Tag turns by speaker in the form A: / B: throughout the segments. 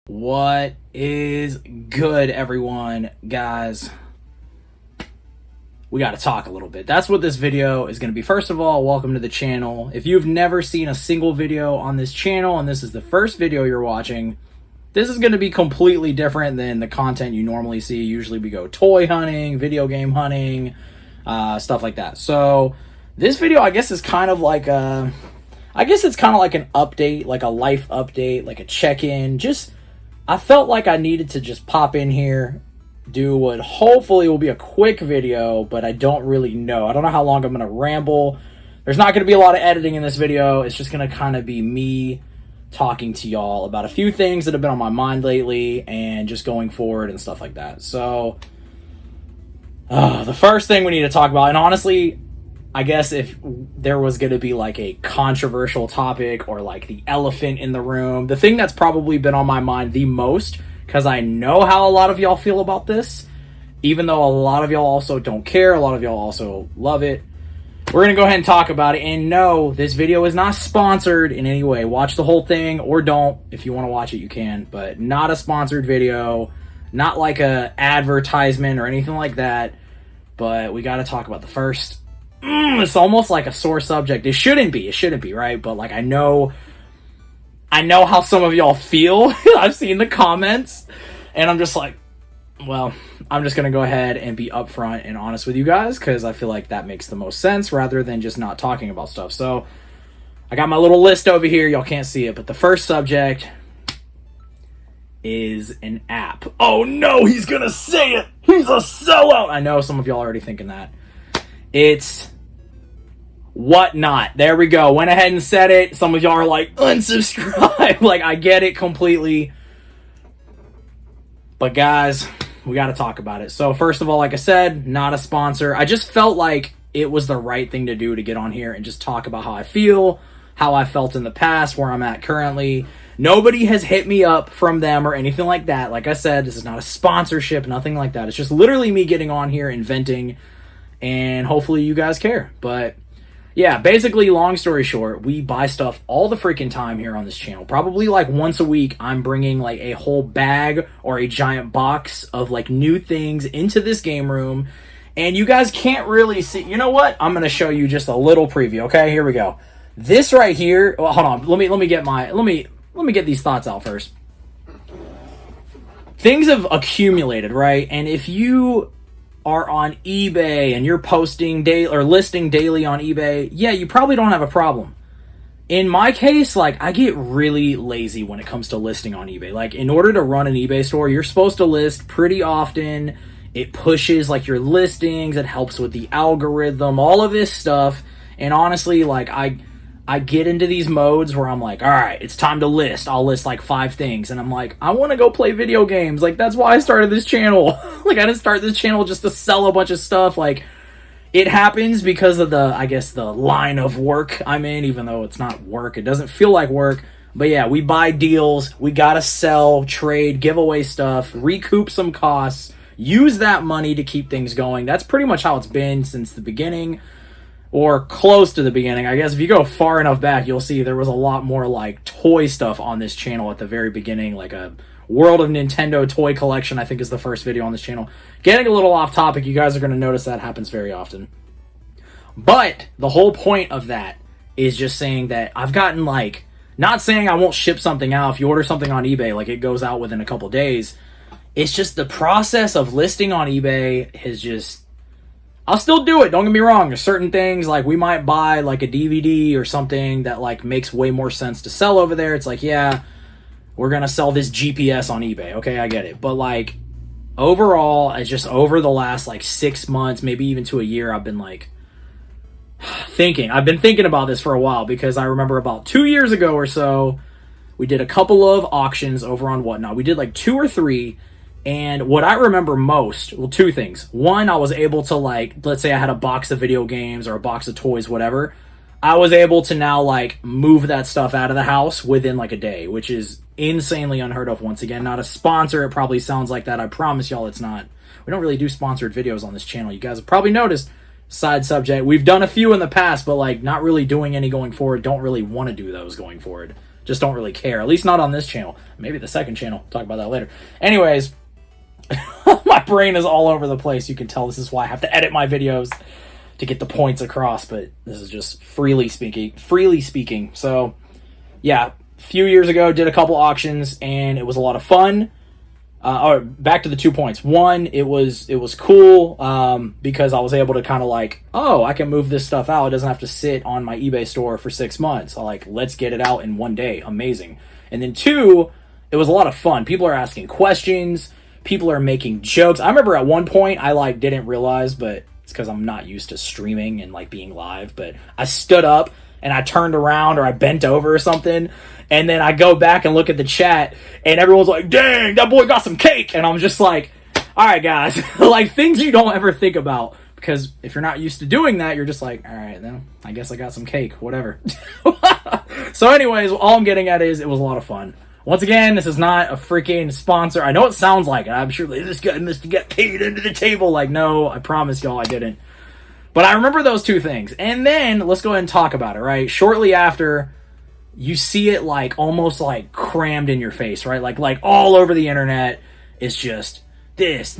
A: What is good, everyone? Guys, we got to talk a little bit. That's what this video is going to be. First of all, welcome to the channel. If you've never seen a single video on this channel and this is the first video you're watching, this is going to be completely different than the content you normally see. Usually we go toy hunting, video game hunting, stuff like that. So this video, I guess, is kind of like a... I guess it's kind of like an update, like a life update, like a check-in. I felt like I needed to just pop in here, do what hopefully will be a quick video, but I don't really know. I don't know how long I'm going to ramble. There's not going to be a lot of editing in this video. It's just going to kind of be me talking to y'all about a few things that have been on my mind lately and just going forward and stuff like that. So, the first thing we need to talk about, and honestly, I guess if there was going to be like a controversial topic or like the elephant in the room, the thing that's probably been on my mind the most, because I know how a lot of y'all feel about this, even though a lot of y'all also don't care, a lot of y'all also love it. We're going to go ahead and talk about it. And no, this video is not sponsored in any way. Watch the whole thing or don't. If you want to watch it, you can, but not a sponsored video, not like a advertisement or anything like that. But we got to talk about the first... it's almost like a sore subject. It shouldn't be, right? But like I know how some of y'all feel. I've seen the comments and I'm just like, well, I'm just gonna go ahead and be upfront and honest with you guys, because I feel like that makes the most sense rather than just not talking about stuff. So I got my little list over here. Y'all can't see it, but the first subject is an app. Oh no, he's gonna say it. He's a sellout. I know some of y'all are already thinking that. It's Whatnot. There we go. Went ahead and said it. Some of y'all are like, unsubscribe. Like, I get it completely. But guys, we got to talk about it. So first of all, like I said, not a sponsor. I just felt like it was the right thing to do to get on here and just talk about how I feel, how I felt in the past, where I'm at currently. Nobody has hit me up from them or anything like that. Like I said, this is not a sponsorship, nothing like that. It's just literally me getting on here and venting. And hopefully you guys care. But yeah, basically, long story short, we buy stuff all the freaking time here on this channel. Probably like once a week, I'm bringing like a whole bag or a giant box of like new things into this game room. And you guys can't really see. You know what? I'm going to show you just a little preview. Okay, here we go. This right here. Well, hold on. Let me get these thoughts out first. Things have accumulated, right? And if you are on eBay and you're posting daily or listing daily on eBay, yeah, you probably don't have a problem. In my case, like, I get really lazy when it comes to listing on eBay. Like, in order to run an eBay store, you're supposed to list pretty often. It pushes like your listings, it helps with the algorithm, all of this stuff. And honestly, like, I get into these modes where I'm like, all right, it's time to list. I'll list like 5 things. And I'm like, I want to go play video games. Like, that's why I started this channel. Like, I didn't start this channel just to sell a bunch of stuff. Like, it happens because of the, I guess, the line of work I'm in, even though it's not work. It doesn't feel like work. But yeah, we buy deals. We got to sell, trade, give away stuff, recoup some costs, use that money to keep things going. That's pretty much how it's been since the beginning. Or close to the beginning. I guess if you go far enough back, you'll see there was a lot more like toy stuff on this channel at the very beginning, like a World of Nintendo toy collection, I think is the first video on this channel. Getting a little off topic, you guys are going to notice that happens very often. But the whole point of that is just saying that I've gotten like, not saying I won't ship something out. If you order something on eBay, like it goes out within a couple days. It's just the process of listing on eBay is just... I'll still do it, don't get me wrong. There's certain things, like we might buy like a DVD or something that like makes way more sense to sell over there. It's like, yeah, we're going to sell this GPS on eBay. Okay, I get it. But like overall, it's just over the last like 6 months, maybe even to a year, I've been like I've been thinking about this for a while, because I remember about 2 years ago or so, we did a couple of auctions over on Whatnot. We did like 2 or 3. And what I remember most, well, 2 things. One, I was able to, like, let's say I had a box of video games or a box of toys, whatever. I was able to now, like, move that stuff out of the house within, like, a day, which is insanely unheard of. Once again, not a sponsor. It probably sounds like that. I promise y'all it's not. We don't really do sponsored videos on this channel. You guys have probably noticed. Side subject. We've done a few in the past, but, like, not really doing any going forward. Don't really want to do those going forward. just don't really care. At least not on this channel. Maybe the second channel. Talk about that later. Anyways, my brain is all over the place. You can tell this is why I have to edit my videos to get the points across, but this is just freely speaking. So yeah, a few years ago, did a couple auctions, and it was a lot of fun. Back to the 2 points. One, it was cool because I was able to kind of like, oh, I can move this stuff out. It doesn't have to sit on my eBay store for 6 months. Let's get it out in one day. Amazing. And then two, it was a lot of fun. People are asking questions. People are making jokes. I remember at one point I didn't realize, but it's because I'm not used to streaming and being live, but I stood up and I turned around or I bent over or something, and then I go back and look at the chat and everyone's like, dang, that boy got some cake. And I'm just like, all right, guys, things you don't ever think about, because if you're not used to doing that, you're just like, all right, then I guess I got some cake, whatever. So anyways, all I'm getting at is it was a lot of fun. Once again, this is not a freaking sponsor. I know it sounds like it. I'm sure this guy must have got paid under the table. No, I promise y'all I didn't. But I remember those two things. And then, let's go ahead and talk about it, right? Shortly after, you see it almost crammed in your face, right? Like all over the internet. It's just this,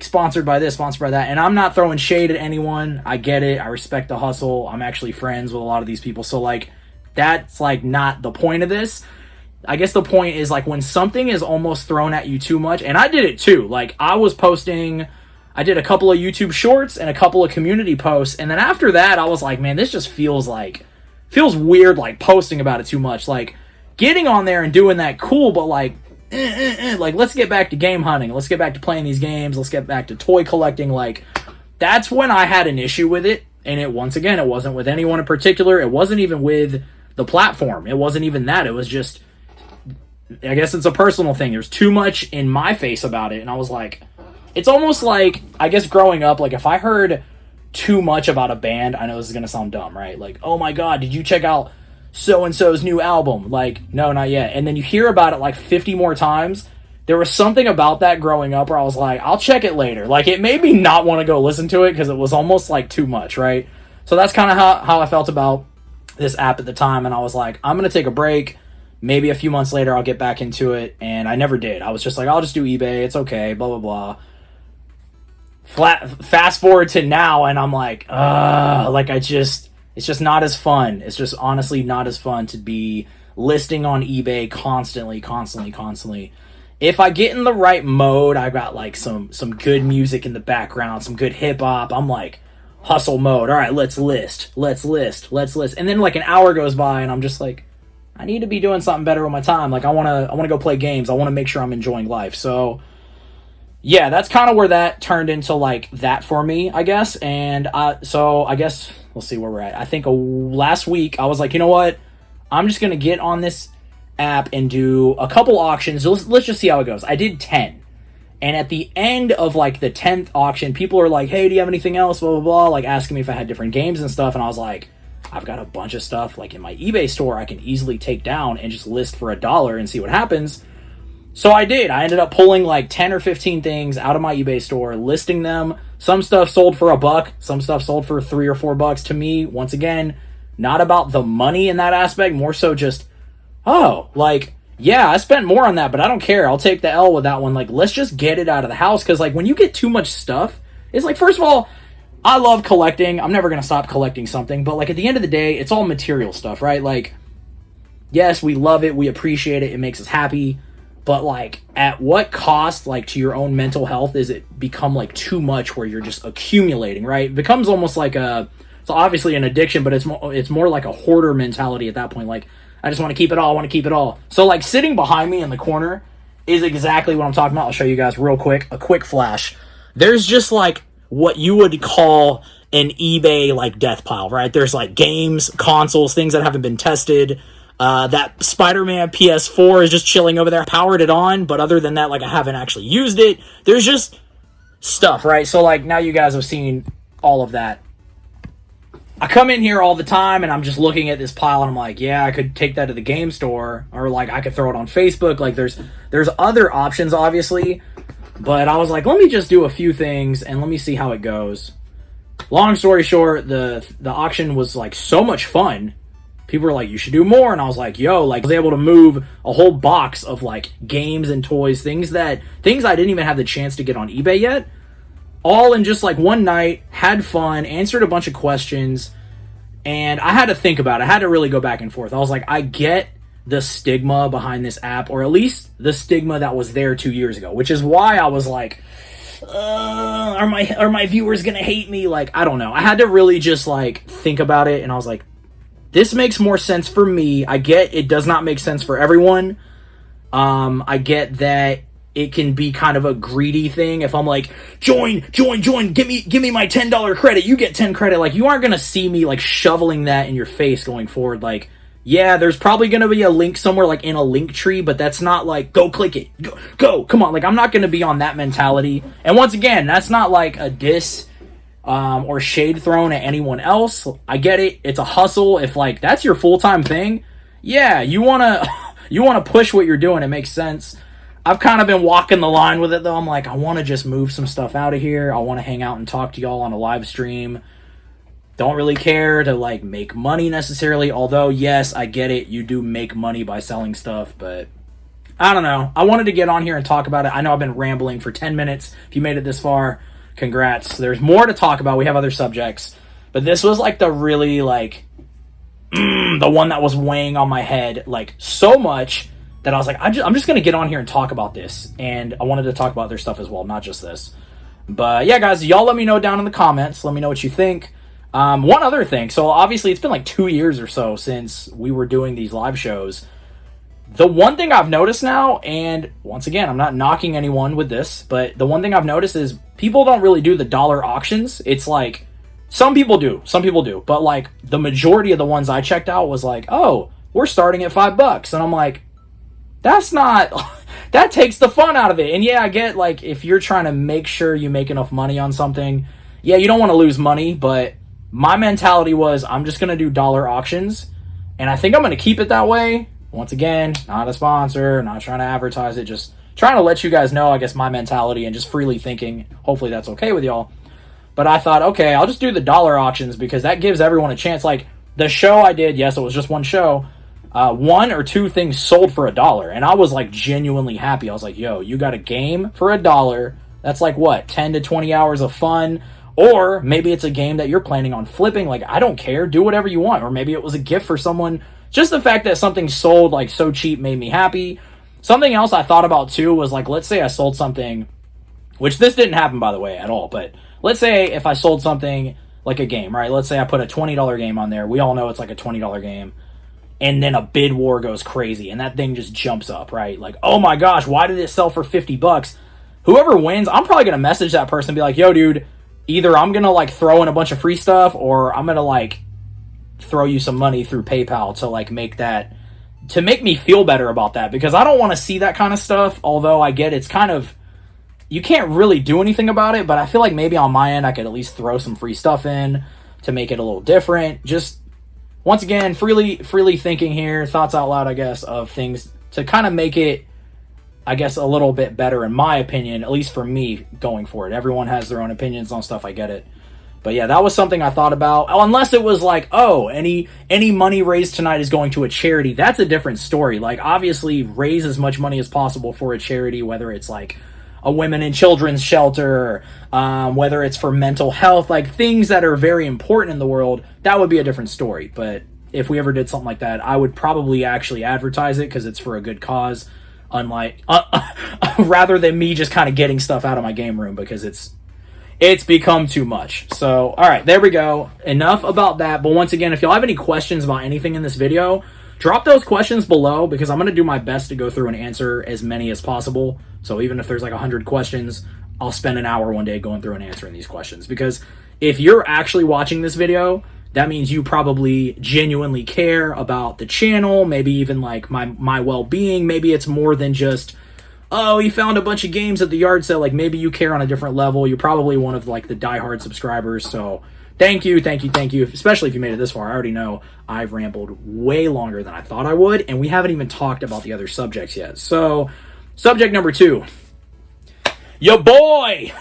A: sponsored by this, sponsored by that. And I'm not throwing shade at anyone. I get it. I respect the hustle. I'm actually friends with a lot of these people. So that's not the point of this. I guess the point is when something is almost thrown at you too much, and I did it too. I did a couple of YouTube shorts and a couple of community posts, and then after that I was like, man, this just feels weird posting about it too much. Getting on there and doing that, cool, but let's get back to game hunting. Let's get back to playing these games. Let's get back to toy collecting. That's when I had an issue with it, and it wasn't with anyone in particular. It wasn't even with the platform. It wasn't even that. It was just, I guess it's a personal thing. There's too much in my face about it, and I was like, it's almost like, I guess growing up, if I heard too much about a band, I know this is going to sound dumb, right? Oh my god, did you check out so-and-so's new album? No, not yet. And then you hear about it 50 more times. There was something about that growing up where I was like, I'll check it later. It made me not want to go listen to it because it was almost too much, right? So that's kind of how I felt about this app at the time, and I was like, I'm going to take a break. Maybe a few months later I'll get back into it, and I never did. I was just like, I'll just do eBay, it's okay, blah, blah, blah. Fast forward to now, and I'm like, it's just not as fun. It's just honestly not as fun to be listing on eBay constantly. If I get in the right mode, I got some good music in the background, some good hip-hop, I'm hustle mode. All right, let's list. And then an hour goes by, and I'm just like, I need to be doing something better with my time. I want to go play games. I want to make sure I'm enjoying life. So yeah, that's kind of where that turned into that for me, I guess. And so I guess we'll see where we're at. I think last week I was like, you know what? I'm just going to get on this app and do a couple auctions. Let's just see how it goes. I did 10. And at the end of the 10th auction, people are like, hey, do you have anything else? Blah, blah, blah. Asking me if I had different games and stuff. And I was like, I've got a bunch of stuff in my eBay store I can easily take down and just list for $1 and see what happens. So I did. I ended up pulling 10 or 15 things out of my eBay store, listing them. Some stuff sold for $1, some stuff sold for $3 or $4. To me, once again, not about the money in that aspect, more so just, yeah, I spent more on that, but I don't care. I'll take the L with that one. Let's just get it out of the house, because when you get too much stuff, it's first of all, I love collecting. I'm never going to stop collecting something. But, at the end of the day, it's all material stuff, right? Yes, we love it. We appreciate it. It makes us happy. But, at what cost, to your own mental health, is it become, too much where you're just accumulating, right? It becomes almost it's obviously an addiction, but it's more like a hoarder mentality at that point. I just want to keep it all. I want to keep it all. So, sitting behind me in the corner is exactly what I'm talking about. I'll show you guys real quick. A quick flash. There's just, what you would call an eBay death pile, right? There's games, consoles, things that haven't been tested. That Spider-Man PS4 is just chilling over there. I powered it on, but other than that, I haven't actually used it. There's just stuff, right? So now you guys have seen all of that. I come in here all the time and I'm just looking at this pile and I'm like, yeah, I could take that to the game store, or I could throw it on Facebook. There's other options, obviously. But I was like, let me just do a few things and let me see how it goes. Long story short, the auction was so much fun. people were like, you should do more. And I was like, yo, like I was able to move a whole box of like games and toys, things I didn't even have the chance to get on eBay yet, all in just like one night, had fun, answered a bunch of questions. And I had to think about it. I had to really go back and forth. I was like, I get the stigma behind this app, or at least the stigma that was there 2 years ago, which is why I was like, are my viewers gonna hate me? Like, I don't know. I had to really just like think about it, and I was like, this makes more sense for me. I get it does not make sense for everyone. I get that it can be kind of a greedy thing. If I'm like, join, give me my $10 credit, you get 10 credit. Like, you aren't gonna see me like shoveling that in your face going forward. Like, yeah, there's probably gonna be a link somewhere like in a link tree, but that's not like, go click it, go, come on. Like, I'm not gonna be on that mentality. And once again, that's not like a diss or shade thrown at anyone else. I get it. It's a hustle. If like that's your full-time thing, yeah, you wanna push what you're doing. It makes sense. I've kind of been walking the line with it though. I'm like, I want to just move some stuff out of here. I want to hang out and talk to y'all on a live stream. Don't really care to like make money necessarily. Although yes, I get it. You do make money by selling stuff, but I don't know. I wanted to get on here and talk about it. I know I've been rambling for 10 minutes. If you made it this far, congrats. There's more to talk about. We have other subjects, but this was like the really like the one that was weighing on my head like so much that I was like, I'm just going to get on here and talk about this. And I wanted to talk about other stuff as well, not just this. But yeah, guys, y'all let me know down in the comments. Let me know what you think. One other thing. So obviously it's been like 2 years or so since we were doing these live shows. The one thing I've noticed now, and once again, I'm not knocking anyone with this, but the one thing I've noticed is people don't really do the dollar auctions. It's like, some people do, but like the majority of the ones I checked out was like, oh, we're starting at $5. And I'm like, that's not, that takes the fun out of it. And yeah, I get like, if you're trying to make sure you make enough money on something, yeah, you don't want to lose money, but my mentality was, I'm just going to do dollar auctions. And I think I'm going to keep it that way. Once again, not a sponsor, not trying to advertise it, just trying to let you guys know, I guess, my mentality and just freely thinking. Hopefully that's okay with y'all. But I thought, okay, I'll just do the dollar auctions because that gives everyone a chance. Like, the show I did, yes, it was just one show. One or two things sold for $1, and I was like genuinely happy. I was like, yo, you got a game for $1. That's like what, 10 to 20 hours of fun? Or maybe it's a game that you're planning on flipping. Like, I don't care, do whatever you want. Or maybe it was a gift for someone. Just the fact that something sold like so cheap made me happy. Something else I thought about too was like, let's say I sold something, which this didn't happen by the way at all, but let's say if I sold something like a game, right? Let's say I put a $20 game on there. We all know it's like a $20 game. And then a bid war goes crazy and that thing just jumps up, right? Like, oh my gosh, why did it sell for $50? Whoever wins, I'm probably going to message that person and be like, yo, dude, either I'm going to like throw in a bunch of free stuff or I'm going to like throw you some money through PayPal to like make me feel better about that, because I don't want to see that kind of stuff. Although I get it's kind of, you can't really do anything about it, but I feel like maybe on my end I could at least throw some free stuff in to make it a little different. Just once again, freely thinking here, thoughts out loud, I guess, of things to kind of make it, I guess, a little bit better in my opinion, at least for me going forward. Everyone has their own opinions on stuff, I get it. But yeah, that was something I thought about. Unless it was like, oh, any money raised tonight is going to a charity. That's a different story. Like, obviously, raise as much money as possible for a charity, whether it's like a women and children's shelter, whether it's for mental health, like things that are very important in the world. That would be a different story. But if we ever did something like that, I would probably actually advertise it because it's for a good cause, unlike rather than me just kind of getting stuff out of my game room because it's become too much. So, all right, there we go. Enough about that. But once again, if y'all have any questions about anything in this video, drop those questions below because I'm going to do my best to go through and answer as many as possible. So even if there's like 100 questions, I'll spend an hour one day going through and answering these questions. Because if you're actually watching this video, that means you probably genuinely care about the channel, maybe even like my well-being. Maybe it's more than just, oh, he found a bunch of games at the yard sale. Like, maybe you care on a different level. You're probably one of like the diehard subscribers. So thank you, especially if you made it this far. I already know I've rambled way longer than I thought I would, and we haven't even talked about the other subjects yet. So subject number 2, your boy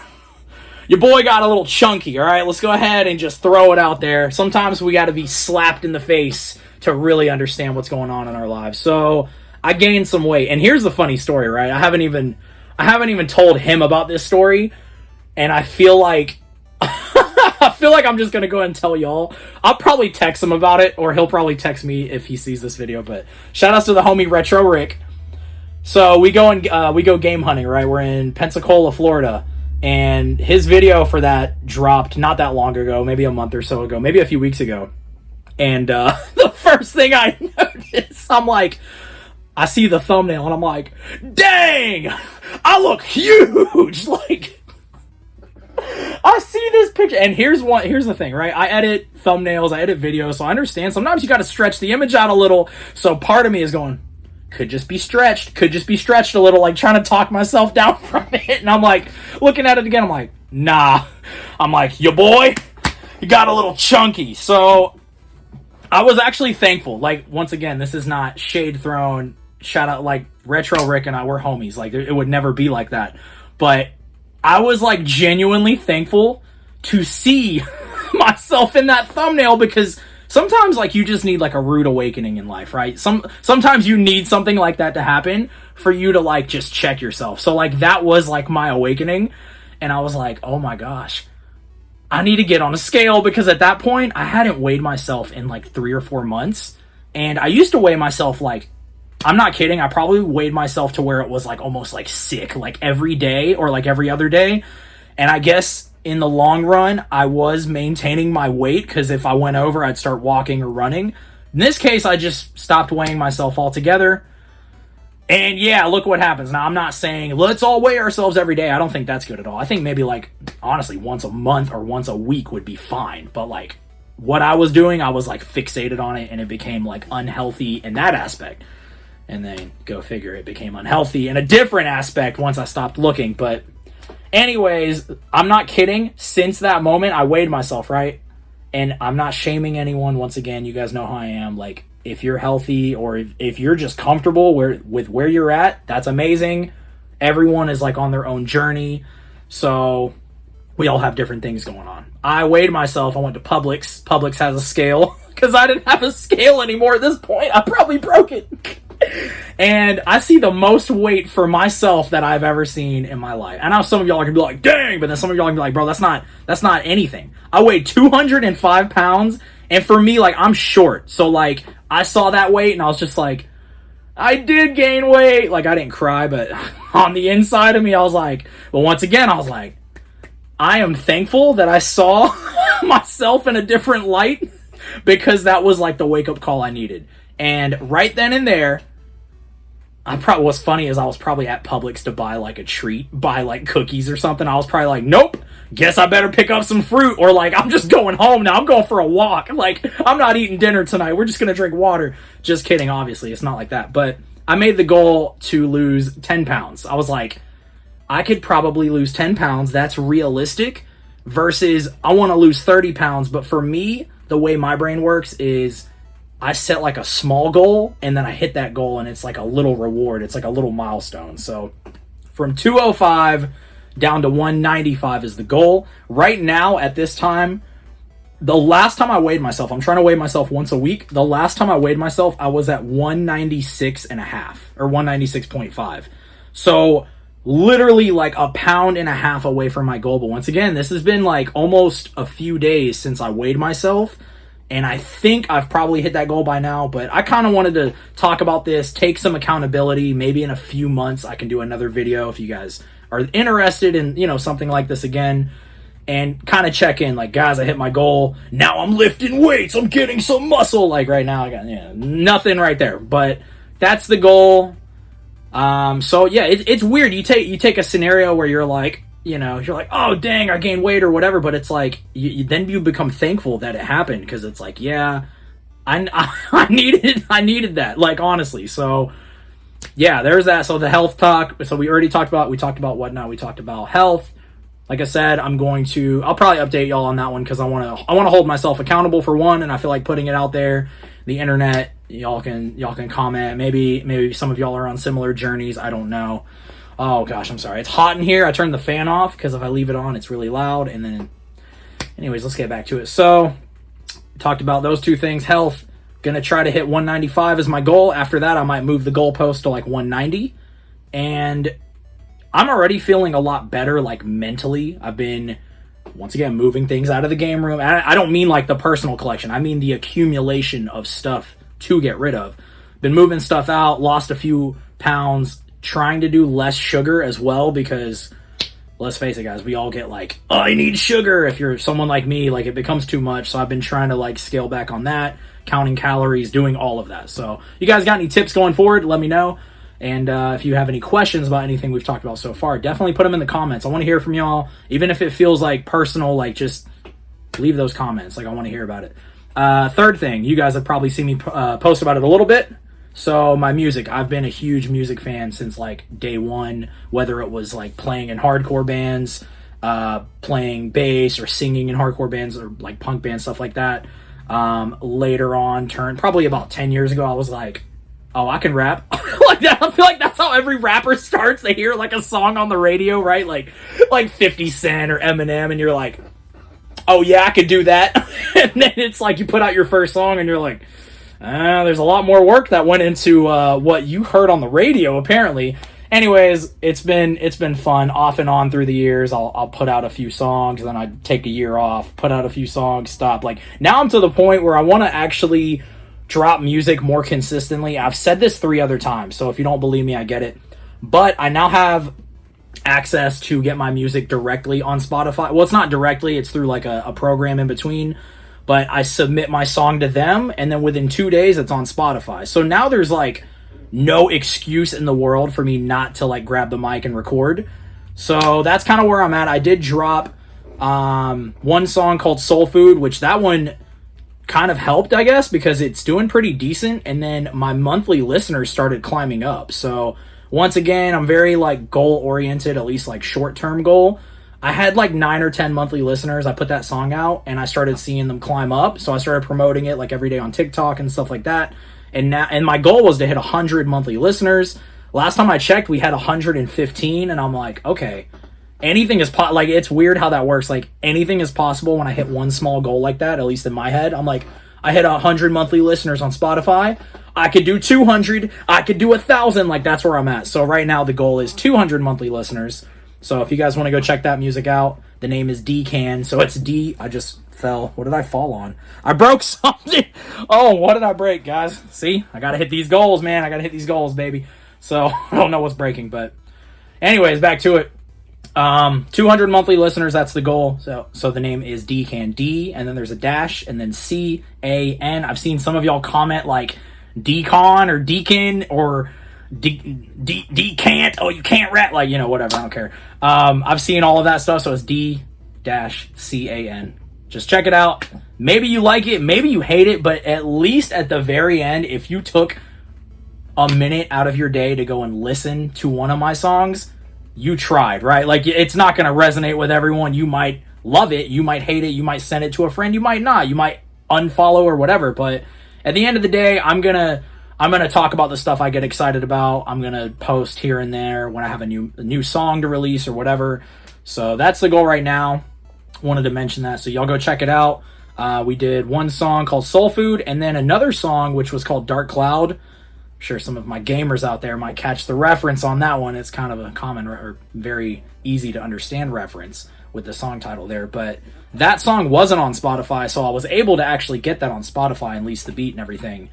A: got a little chunky. All right, let's go ahead and just throw it out there. Sometimes we got to be slapped in the face to really understand what's going on in our lives. So I gained some weight, and here's the funny story, right? I haven't even told him about this story, and I feel like I'm just gonna go ahead and tell y'all. I'll probably text him about it, or he'll probably text me if he sees this video. But shout outs to the homie Retro Rick. So we go game hunting, right? We're in Pensacola, Florida, and his video for that dropped not that long ago, maybe a month or so ago, maybe a few weeks ago. And the first thing I notice, I see the thumbnail and I'm like, dang, I look huge. Like, I see this picture, and here's the thing, right? I edit thumbnails, I edit videos, so I understand sometimes you got to stretch the image out a little. So part of me is going, could just be stretched a little, like trying to talk myself down from it. And I'm like, looking at it again, I'm like, nah. I'm like, your boy, you got a little chunky. So I was actually thankful. Like, once again, this is not shade thrown. Shout out, like, Retro Rick and I, we're homies. Like, it would never be like that. But I was, like, genuinely thankful to see myself in that thumbnail, because sometimes, like, you just need, like, a rude awakening in life, right? Sometimes you need something like that to happen for you to, like, just check yourself. So, like, that was, like, my awakening. And I was like, oh my gosh, I need to get on a scale, because at that point, I hadn't weighed myself in, like, 3 or 4 months. And I used to weigh myself, like, I'm not kidding, I probably weighed myself to where it was, like, almost, like, sick, like, every day or, like, every other day. And I guess in the long run, I was maintaining my weight, because if I went over, I'd start walking or running. In this case, I just stopped weighing myself altogether. And yeah, look what happens. Now, I'm not saying let's all weigh ourselves every day. I don't think that's good at all. I think maybe, like, honestly, once a month or once a week would be fine. But, like, what I was doing, I was, like, fixated on it, and it became, like, unhealthy in that aspect. And then, go figure, it became unhealthy in a different aspect once I stopped looking. But anyways, I'm not kidding. Since that moment, I weighed myself, right? And I'm not shaming anyone. Once again, you guys know how I am. Like, if you're healthy, or if you're just comfortable with where you're at, that's amazing. Everyone is, like, on their own journey. So we all have different things going on. I weighed myself. I went to Publix. Publix has a scale, because I didn't have a scale anymore at this point. I probably broke it. And I see the most weight for myself that I've ever seen in my life. I know some of y'all are gonna be like, dang, but then some of y'all are gonna be like, bro, that's not anything. I weighed 205 pounds, and for me, like, I'm short. So, like, I saw that weight, and I was just like, I did gain weight. Like, I didn't cry, but on the inside of me, I was like, but once again, I was like, I am thankful that I saw myself in a different light, because that was, like, the wake-up call I needed. And right then and there, what's funny is I was probably at Publix to buy, like, a treat, buy, like, cookies or something. I was probably like, nope, guess I better pick up some fruit, or, like, I'm just going home now. I'm going for a walk. Like, I'm not eating dinner tonight. We're just going to drink water. Just kidding, obviously. It's not like that. But I made the goal to lose 10 pounds. I was like, I could probably lose 10 pounds. That's realistic, versus I want to lose 30 pounds. But for me, the way my brain works is I set, like, a small goal, and then I hit that goal, and it's like a little reward. It's like a little milestone. So from 205 down to 195 is the goal. Right now, at this time, the last time I weighed myself, I'm trying to weigh myself once a week. The last time I weighed myself, I was at 196 and a half, or 196.5. So literally, like, a pound and a half away from my goal. But once again, this has been, like, almost a few days since I weighed myself. And I think I've probably hit that goal by now, but I kind of wanted to talk about this, take some accountability. Maybe in a few months I can do another video if you guys are interested in, you know, something like this again, and kind of check in, like, guys, I hit my goal. Now I'm lifting weights. I'm getting some muscle. Like, right now I got nothing right there, but that's the goal. So yeah, it's weird. You take a scenario where you're like, you know, you're like, oh, dang, I gained weight or whatever. But it's like, then you become thankful that it happened, because it's like, yeah, I needed that, like, honestly. So yeah, there's that. So the health talk. So we talked about whatnot. We talked about health. Like I said, I'll probably update y'all on that one, because I want to hold myself accountable for one, and I feel like putting it out there, the internet, y'all can comment. Maybe some of y'all are on similar journeys. I don't know. Oh gosh, I'm sorry. It's hot in here. I turned the fan off, because if I leave it on, it's really loud. And then, anyways, let's get back to it. So, talked about those two things, health. Gonna try to hit 195 as my goal. After that, I might move the goalpost to like 190. And I'm already feeling a lot better, like mentally. I've been, once again, moving things out of the game room. I don't mean like the personal collection. I mean the accumulation of stuff to get rid of. Been moving stuff out, lost a few pounds, trying to do less sugar as well, because let's face it, guys, we all get like, oh, I need sugar. If you're someone like me, like it becomes too much. So I've been trying to like scale back on that, counting calories, doing all of that. So you guys got any tips going forward? Let me know. And if you have any questions about anything we've talked about so far, definitely put them in the comments. I want to hear from y'all. Even if it feels like personal, like just leave those comments. Like I want to hear about it. Third thing, you guys have probably seen me post about it a little bit. So my music, I've been a huge music fan since like day one, whether it was like playing in hardcore bands, playing bass, or singing in hardcore bands, or like punk bands, stuff like that. Later on, probably about 10 years ago, I was like, oh, I can rap. Like that. I feel like that's how every rapper starts. They hear like a song on the radio, right? Like 50 Cent or Eminem, and you're like, oh yeah, I could do that. And then it's like you put out your first song and you're like, there's a lot more work that went into what you heard on the radio, apparently. Anyways, it's been fun off and on through the years. I'll put out a few songs, then I take a year off, put out a few songs, stop. Like now I'm to the point where I want to actually drop music more consistently. I've said this 3 other times, so if you don't believe me, I get it. But I now have access to get my music directly on Spotify. Well, it's not directly, it's through like a program in between. But I submit my song to them, and then within 2 days, it's on Spotify. So now there's like no excuse in the world for me not to like grab the mic and record. So that's kind of where I'm at. I did drop one song called Soul Food, which that one kind of helped, I guess, because it's doing pretty decent. And then my monthly listeners started climbing up. So once again, I'm very like goal oriented, at least like short term goal. I had like 9 or 10 monthly listeners. I put that song out and I started seeing them climb up. So I started promoting it like every day on TikTok and stuff like that. And my goal was to hit 100 monthly listeners. Last time I checked, we had 115, and I'm like, okay, anything is like, it's weird how that works. Like anything is possible when I hit one small goal like that, at least in my head. I'm like, I hit 100 monthly listeners on Spotify. I could do 200. I could do 1,000. Like that's where I'm at. So right now the goal is 200 monthly listeners. So if you guys want to go check that music out, the name is D-Can. So it's D. I just fell. What did I fall on? I broke something. Oh, what did I break, guys? See, I got to hit these goals, man. I got to hit these goals, baby. So I don't know what's breaking, but anyways, back to it. 200 monthly listeners, that's the goal. So the name is D-Can, D, and then there's a dash, and then C-A-N. I've seen some of y'all comment like D-Con or Deacon or D-Can't. Oh, you can't rap. Like, you know, whatever. I don't care. I've seen all of that stuff, so it's D-C-A-N. Just check it out. Maybe you like it, maybe you hate it, but at least at the very end, if you took a minute out of your day to go and listen to one of my songs, you tried, right? Like, it's not going to resonate with everyone. You might love it, you might hate it, you might send it to a friend, you might not, you might unfollow or whatever, but at the end of the day, I'm gonna talk about the stuff I get excited about. I'm gonna post here and there when I have a new song to release or whatever. So that's the goal right now. Wanted to mention that, so y'all go check it out. We did one song called Soul Food, and then another song which was called Dark Cloud. I'm sure some of my gamers out there might catch the reference on that one. It's kind of a common or very easy to understand reference with the song title there, but that song wasn't on Spotify, so I was able to actually get that on Spotify and lease the beat and everything.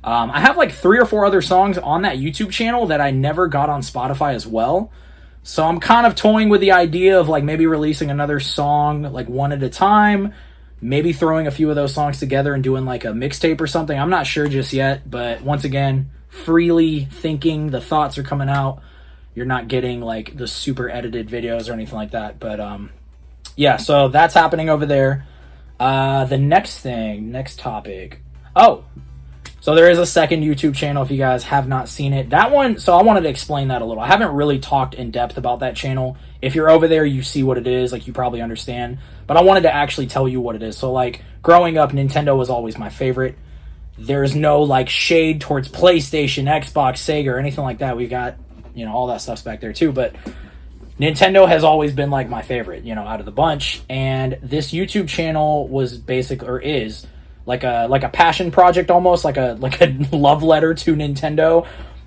A: I have like 3 or 4 other songs on that YouTube channel that I never got on Spotify as well. So I'm kind of toying with the idea of like maybe releasing another song like one at a time, maybe throwing a few of those songs together and doing like a mixtape or something. I'm not sure just yet, but once again, freely thinking, the thoughts are coming out. You're not getting like the super edited videos or anything like that. But yeah, so that's happening over there. The next topic. Oh, so there is a second YouTube channel if you guys have not seen it. That one, so I wanted to explain that a little. I haven't really talked in depth about that channel. If you're over there, you see what it is, like you probably understand. But I wanted to actually tell you what it is. So like growing up, Nintendo was always my favorite. There's no like shade towards PlayStation, Xbox, Sega, or anything like that. We got, you know, all that stuff's back there too. But Nintendo has always been like my favorite, you know, out of the bunch. And this YouTube channel was is like a passion project, almost like a love letter to Nintendo.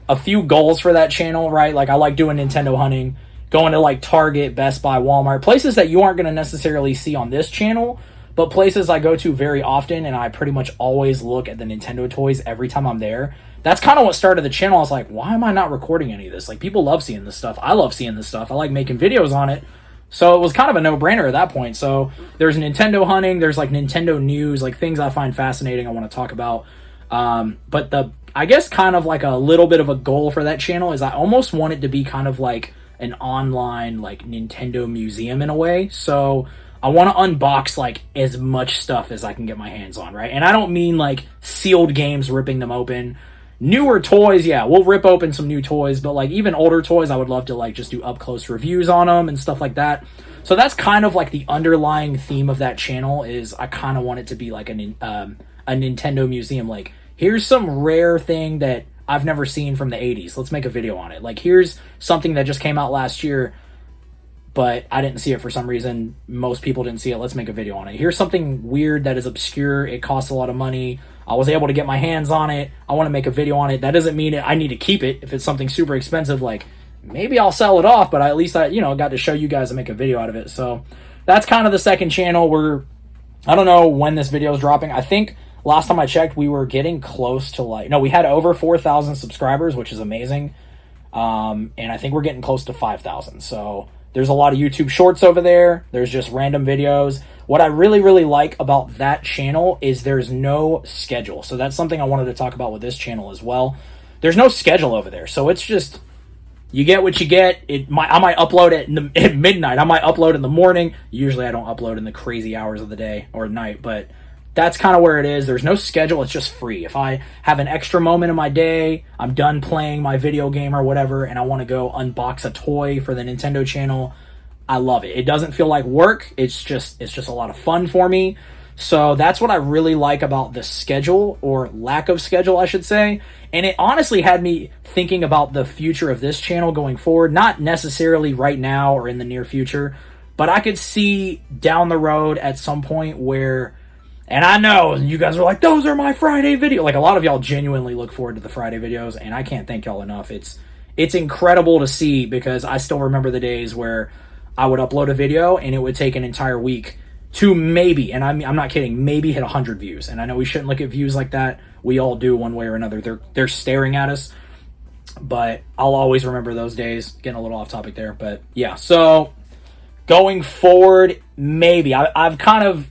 A: A few goals for that channel, right? Like I like doing Nintendo hunting, going to like Target, Best Buy, Walmart, places that you aren't going to necessarily see on this channel, but places I go to very often, and I pretty much always look at the Nintendo toys every time I'm there. That's kind of what started the channel. I was like, why am I not recording any of this? Like, people love seeing this stuff. I love seeing this stuff. I like making videos on it. So it was kind of a no-brainer at that point. So there's Nintendo hunting, there's like Nintendo news, like things I find fascinating I want to talk about. But I guess kind of like a little bit of a goal for that channel is I almost want it to be kind of like an online like Nintendo museum in a way. So I want to unbox like as much stuff as I can get my hands on, right? And I don't mean like sealed games, ripping them open. Newer toys, yeah, we'll rip open some new toys, but like even older toys, I would love to like just do up close reviews on them and stuff like that. So that's kind of like the underlying theme of that channel is I kind of want it to be like a Nintendo museum. Like, here's some rare thing that I've never seen from the 80s. Let's make a video on it. Like, here's something that just came out last year, but I didn't see it for some reason. Most people didn't see it. Let's make a video on it. Here's something weird that is obscure. It costs a lot of money. I was able to get my hands on it. I want to make a video on it. That doesn't mean I need to keep it. If it's something super expensive, like maybe I'll sell it off, but at least I got to show you guys and make a video out of it. So that's kind of the second channel. I don't know when this video is dropping. I think last time I checked, we were getting close to we had over 4,000 subscribers, which is amazing. And I think we're getting close to 5,000. So there's a lot of YouTube shorts over there. There's just random videos. What I really, really like about that channel is there's no schedule. So that's something I wanted to talk about with this channel as well. There's no schedule over there. So it's just, you get what you get. I might upload it at midnight. I might upload in the morning. Usually I don't upload in the crazy hours of the day or night, but that's kind of where it is. There's no schedule. It's just free. If I have an extra moment in my day, I'm done playing my video game or whatever, and I want to go unbox a toy for the Nintendo channel, I love it. It doesn't feel like work. It's just a lot of fun for me. So that's what I really like about the schedule, or lack of schedule, I should say. And it honestly had me thinking about the future of this channel going forward. Not necessarily right now or in the near future, but I could see down the road at some point where, and I know you guys are like, those are my Friday video. Like, a lot of y'all genuinely look forward to the Friday videos, and I can't thank y'all enough. It's incredible to see, because I still remember the days where I would upload a video and it would take an entire week to maybe, and I'm not kidding, maybe hit 100 views. And I know we shouldn't look at views like that. We all do one way or another. They're staring at us. But I'll always remember those days. Getting a little off topic there, but yeah. So going forward, maybe I've kind of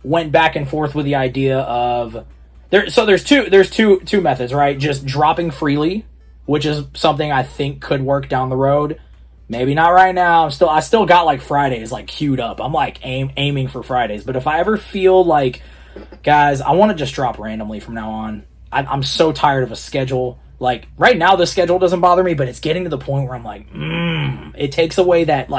A: went back and forth with the idea of there's two methods, right? Just dropping freely, which is something I think could work down the road. Maybe not right now. I still got like Fridays like queued up. I'm like aiming for Fridays. But if I ever feel like, guys, I want to just drop randomly from now on. I'm so tired of a schedule. Like right now, the schedule doesn't bother me, but it's getting to the point where I'm like, it takes away that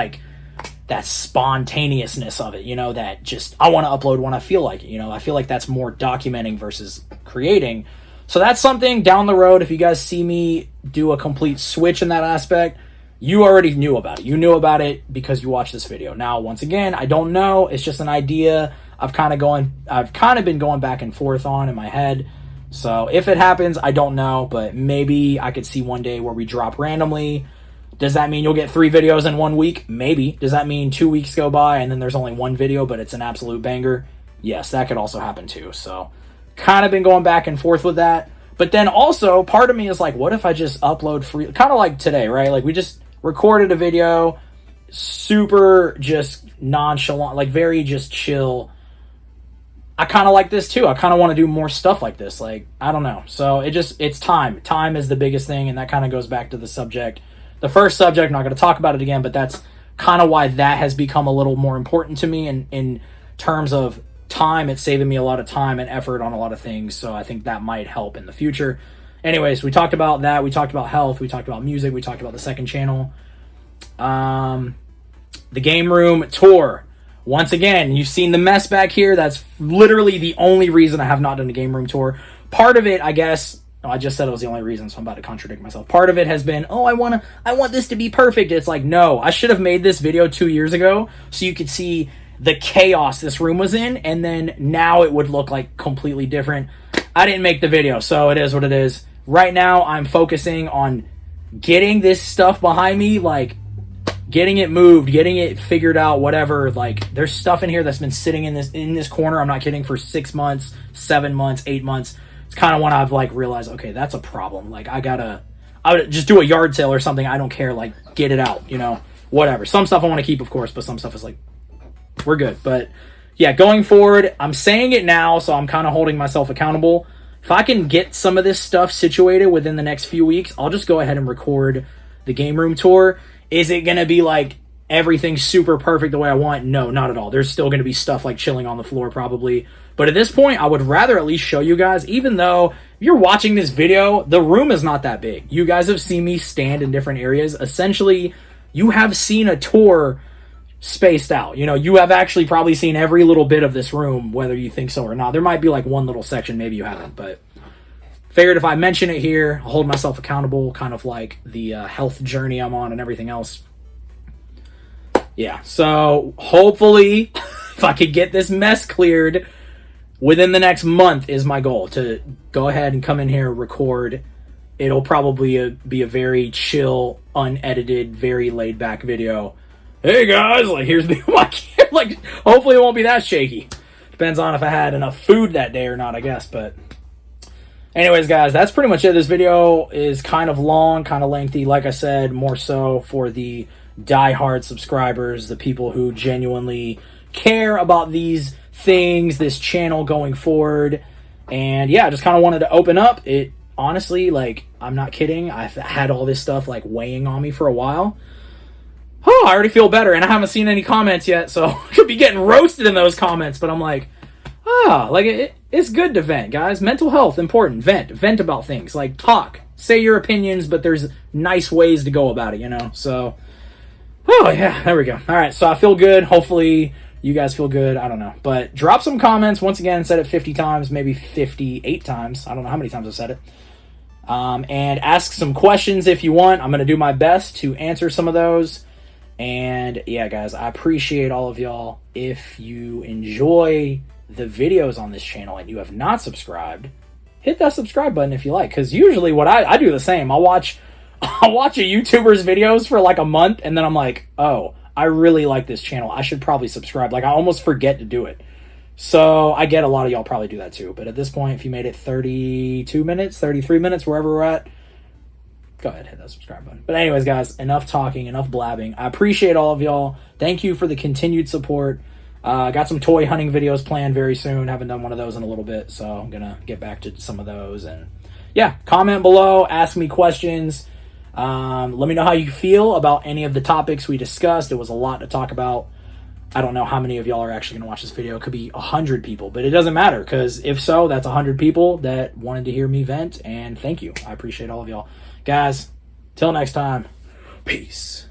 A: that spontaneousness of it. That just, I want to upload when I feel like it. I feel like that's more documenting versus creating. So that's something down the road. If you guys see me do a complete switch in that aspect, you already knew about it. You knew about it because you watched this video. Now, once again, I don't know. It's just an idea I've kind of been going back and forth on in my head. So if it happens, I don't know, but maybe I could see one day where we drop randomly. Does that mean you'll get 3 videos in 1 week? Maybe. Does that mean 2 weeks go by and then there's only 1 video, but it's an absolute banger? Yes, that could also happen too. So kind of been going back and forth with that. But then also, part of me is like, what if I just upload free? Kind of like today, right? Like, we just recorded a video, super just nonchalant, like very just chill. I kind of like this too. I kind of want to do more stuff like this. Like, I don't know. So it's time. Time is the biggest thing, and that kind of goes back to the subject. The first subject, I'm not going to talk about it again, but that's kind of why that has become a little more important to me in terms of time. It's saving me a lot of time and effort on a lot of things, so I think that might help in the future. Anyways, we talked about that. We talked about health. We talked about music. We talked about the second channel. The game room tour. Once again, you've seen the mess back here. That's literally the only reason I have not done a game room tour. Part of it, I guess, I just said it was the only reason, so I'm about to contradict myself. Part of it has been, I want this to be perfect. It's like, no, I should have made this video 2 years ago so you could see the chaos this room was in, and then now it would look like completely different. I didn't make the video, so it is what it is. Right now, I'm focusing on getting this stuff behind me, like getting it moved, getting it figured out, whatever. Like, there's stuff in here that's been sitting in this corner, I'm not kidding, for 6 months, 7 months, 8 months. It's kind of when I've like realized, okay, that's a problem. Like, I would just do a yard sale or something. I don't care. Like, get it out, you know, whatever. Some stuff I want to keep, of course, but some stuff is like, we're good. But yeah, going forward, I'm saying it now, so I'm kind of holding myself accountable. If I can get some of this stuff situated within the next few weeks, I'll just go ahead and record the game room tour. Is it going to be like everything super perfect the way I want? No, not at all. There's still going to be stuff like chilling on the floor probably. But at this point, I would rather at least show you guys, even though if you're watching this video, the room is not that big. You guys have seen me stand in different areas. Essentially, you have seen a tour spaced out. You know, you have actually probably seen every little bit of this room, whether you think so or not. There might be like one little section, maybe you haven't, but figured if I mention it here, I'll hold myself accountable, kind of like the health journey I'm on and everything else. Yeah, so hopefully, if I could get this mess cleared within the next month is my goal, to go ahead and come in here, record. It'll probably be a very chill, unedited, very laid-back video. Hey guys, like, here's me, like, hopefully it won't be that shaky. Depends on if I had enough food that day or not, I guess, but anyways, guys, that's pretty much it. This video is kind of long, kind of lengthy. Like I said, more so for the diehard subscribers, the people who genuinely care about these things, this channel going forward. And yeah, I just kind of wanted to open up. It honestly, like, I'm not kidding, I've had all this stuff like weighing on me for a while. Oh, I already feel better, and I haven't seen any comments yet, so I could be getting roasted in those comments, but I'm like, like, it's good to vent, guys. Mental health, important. Vent about things. Like, talk. Say your opinions, but there's nice ways to go about it, you know? So, oh, yeah, there we go. All right, so I feel good. Hopefully, you guys feel good. I don't know. But drop some comments. Once again, said it 50 times, maybe 58 times. I don't know how many times I've said it. And ask some questions if you want. I'm going to do my best to answer some of those. And, yeah, guys, I appreciate all of y'all. If you enjoy the videos on this channel and you have not subscribed, hit that subscribe button if you like, because usually what I do the same. I'll watch a YouTuber's videos for like a month, and then I'm like, oh, I really like this channel, I should probably subscribe. Like, I almost forget to do it. So I get a lot of y'all probably do that too, but at this point, if you made it 32 minutes, 33 minutes, wherever we're at, go ahead, hit that subscribe button. But anyways, guys, enough talking, enough blabbing. I appreciate all of y'all. Thank you for the continued support. Got some toy hunting videos planned very soon. Haven't done one of those in a little bit, so I'm gonna get back to some of those. And yeah, comment below, ask me questions. Let me know how you feel about any of the topics we discussed. It was a lot to talk about. I don't know how many of y'all are actually gonna watch this video. It could be 100 people, but it doesn't matter, because if so, that's 100 people that wanted to hear me vent, and thank you. I appreciate all of y'all. Guys, till next time, peace.